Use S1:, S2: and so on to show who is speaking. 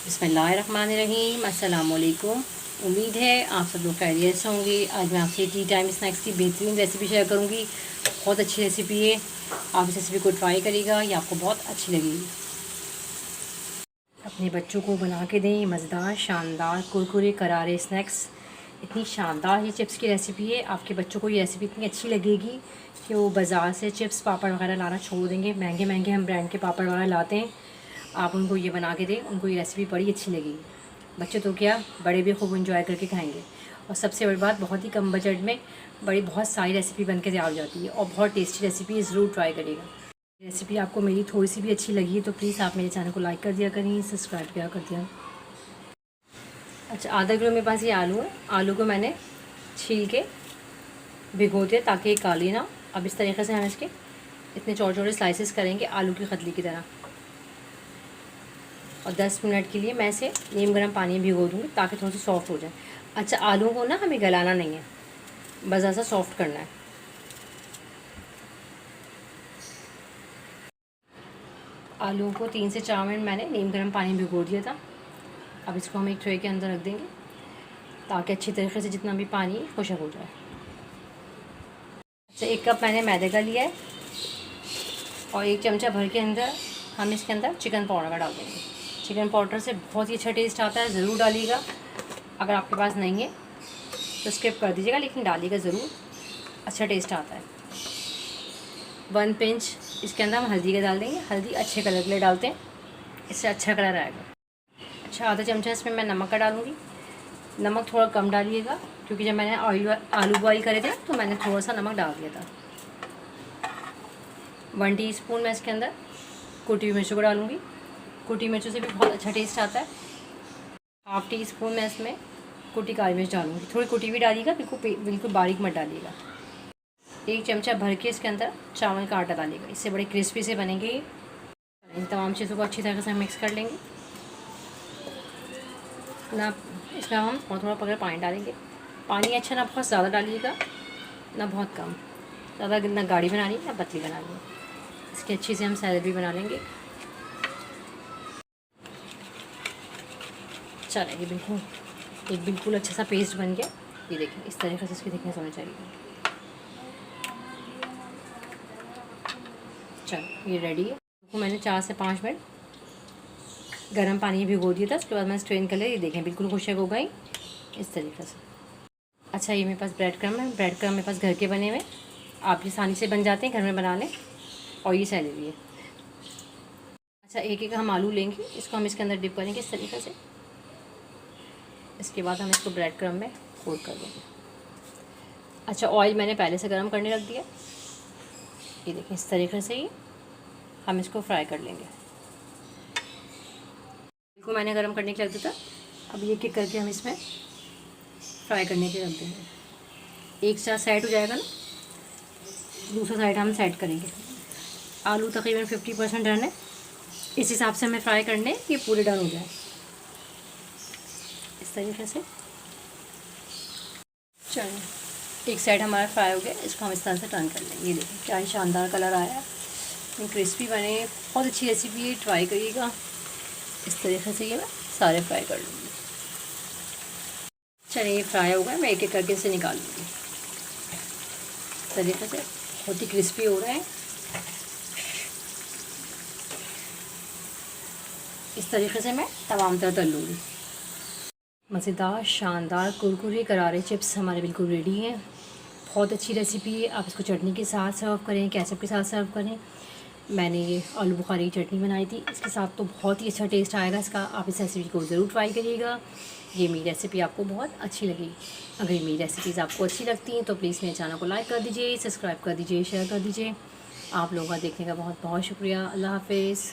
S1: बिस्मिल्लाहिर्रहमानिर्रहीम। अस्सलाम वालेकुम। उम्मीद है आप सब लोग खैरियत से होंगे। आज मैं आपसे टी टाइम स्नैक्स की बेहतरीन रेसिपी शेयर करूंगी। बहुत अच्छी रेसिपी है, आप इस रेसिपी को ट्राई करिएगा, ये आपको बहुत अच्छी लगेगी। अपने बच्चों को बना के दें मज़ेदार शानदार कुरकुरे करारे स्नैक्स। इतनी शानदार ये चिप्स की रेसिपी है, आपके बच्चों को ये रेसिपी इतनी अच्छी लगेगी कि वो बाज़ार से चिप्स पापड़ वगैरह लाना छोड़ देंगे। महंगे महंगे हम ब्रांड के पापड़ वगैरह लाते हैं, आप उनको ये बना के दें, उनको ये रेसिपी बड़ी अच्छी लगेगी। बच्चे तो क्या, बड़े भी खूब इंजॉय करके खाएंगे। और सबसे बड़ी बात, बहुत ही कम बजट में बहुत सारी रेसिपी बन के तैयार हो जाती है और बहुत टेस्टी रेसिपी है, ज़रूर ट्राई करिएगा। रेसिपी आपको मेरी थोड़ी सी भी अच्छी लगी है तो प्लीज़ आप मेरे चैनल को लाइक कर दिया करें, सब्सक्राइब किया कर दिया। अच्छा, आधा किलो मेरे पास ये आलू है। आलू को मैंने छील के भिगो दिया ताकि ये काली ना। अब इस तरीके से हम इसके इतने छोटे छोटे स्लाइसेस करेंगे आलू की कतली की तरह। और 10 मिनट के लिए मैं इसे नीम गर्म पानी में भिगो दूँगी ताकि थोड़ा सा सॉफ्ट हो जाए। अच्छा, आलू को ना हमें गलाना नहीं है, बस ऐसा सॉफ्ट करना है। आलू को 3 से 4 मिनट मैंने नीम गर्म पानी में भिगो दिया था। अब इसको हम एक ट्रे के अंदर रख देंगे ताकि अच्छी तरीके से जितना भी पानी खुशक हो जाए। अच्छा, 1 कप मैंने मैदे का लिया है और 1 चमचा भर के अंदर हम इसके अंदर चिकन पाउडर का डाल देंगे। चिकन पाउडर से बहुत ही अच्छा टेस्ट आता है, ज़रूर डालिएगा। अगर आपके पास नहीं है तो स्किप कर दीजिएगा, लेकिन डालिएगा ज़रूर, अच्छा टेस्ट आता है। 1 पिंच इसके अंदर हम हल्दी का डाल देंगे। हल्दी अच्छे कलर के लिए डालते हैं, इससे अच्छा कलर आएगा। अच्छा, आधा चमचा इसमें मैं नमक का डालूँगी। नमक थोड़ा कम डालिएगा क्योंकि जब मैंने आलू बॉईल करे थे तो मैंने थोड़ा सा नमक डाल दिया था। 1 टीस्पून मैं इसके अंदर कुटी हुई मिर्चों को डालूँगी। कुटी मिर्चों से भी बहुत अच्छा टेस्ट आता है। 1/2 टीस्पून मैं इसमें कुटी काली मिर्च डालूँगी। थोड़ी कुटी भी डालिएगा, बिल्कुल बारीक मत डालिएगा। 1 चमचा भर के इसके अंदर चावल का आटा डालिएगा, इससे बड़े क्रिस्पी से बनेंगे। इन तमाम चीज़ों को अच्छी तरह से मिक्स कर लेंगे ना। इसमें हम थोड़ा थोड़ा पकड़ पानी डालेंगे। पानी अच्छा ना बहुत ज़्यादा डालिएगा ना बहुत कम, ज़्यादा ना गाढ़ी बनानी है ना पतली बनानी है। इसकी अच्छी से हम सैलेड भी बना लेंगे। चलिए, बिल्कुल अच्छा सा पेस्ट बन गया। ये देखिए, इस तरीके से इसकी थिकनेस होनी चाहिए। चलो, ये रेडी है। तो मैंने 4 से 5 मिनट गर्म पानी में भिगो दिया था, उसके बाद मैं स्ट्रेन कर लिया। ये देखें, बिल्कुल खुशक हो गई इस तरीके से। अच्छा, ये मेरे पास ब्रेड क्रम्ब है। ब्रेड क्रम्ब मेरे पास घर के बने हुए, आप ये आसानी से बन जाते हैं, घर में बना लें। और ये सैलेड है। अच्छा, एक एक हम आलू लेंगे, इसको हम इसके अंदर डिप करेंगे इस तरीके से। इसके बाद हम इसको ब्रेड क्रम्ब में कोट कर देंगे। अच्छा, ऑयल मैंने पहले से गर्म करने रख दिया। ये देखें, इस तरीके से ही हम इसको फ्राई कर लेंगे। इसको मैंने गर्म करने के लिए रख दिया था। अब ये एक करके हम इसमें फ्राई करने के लिए रख देंगे। एक साइड सेट हो जाएगा ना, दूसरा साइड हम सेट करेंगे। आलू तकरीबन 50% डन है, इस हिसाब से हमें फ्राई करने ये पूरे डन हो जाए इस तरीके से। चलिए, एक साइड हमारा फ्राई हो गया, इसको हम इस तरह से टर्न कर लेंगे। ये देखिए क्या ही शानदार कलर आया, क्रिस्पी बने, बहुत अच्छी रेसिपी है, ट्राई करिएगा। इस तरीके से ये मैं सारे फ्राई कर लूँगी। चलिए, ये फ्राई हो गया, मैं एक एक करके इसे निकाल लूँगी। इस तरीके से बहुत ही क्रिस्पी हो रहे हैं। इस तरीके से मैं तमाम तरह तल लूँगी। मज़ेदार शानदार कुरकुरे करारे चिप्स हमारे बिल्कुल रेडी हैं। बहुत अच्छी रेसिपी है, आप इसको चटनी के साथ सर्व करें, केचप के साथ सर्व करें। मैंने ये आलू बुखारी की चटनी बनाई थी, इसके साथ तो बहुत ही अच्छा टेस्ट आएगा इसका। आप इस रेसिपी को ज़रूर ट्राई करिएगा, ये मेरी रेसिपी आपको बहुत अच्छी लगेगी। अगर मेरी रेसिपीज़ आपको अच्छी लगती हैं तो प्लीज़ मेरे चैनल को लाइक कर दीजिए, सब्सक्राइब कर दीजिए, शेयर कर दीजिए। आप लोगों का देखने का बहुत बहुत शुक्रिया। अल्लाह हाफ़िज़।